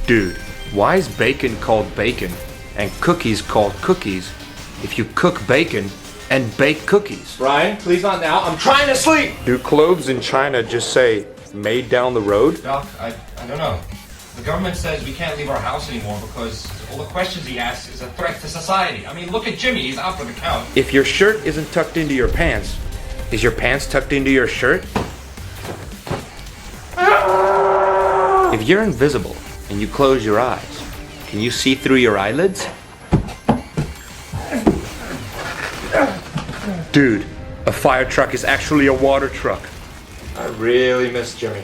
Dude, why is bacon called bacon and cookies called cookies if you cook bacon and bake cookies? Brian, please not now. I'm trying to sleep. Do clothes in China just say made down the road? Doc, I don't know. The government says we can't leave our house anymore because all the questions he asks is a threat to society. I mean, look at Jimmy. He's out for the count. If your shirt isn't tucked into your pants, is your pants tucked into your shirt? If you're invisible and you close your eyes, can you see through your eyelids? Dude, a fire truck is actually a water truck. I really miss Jimmy.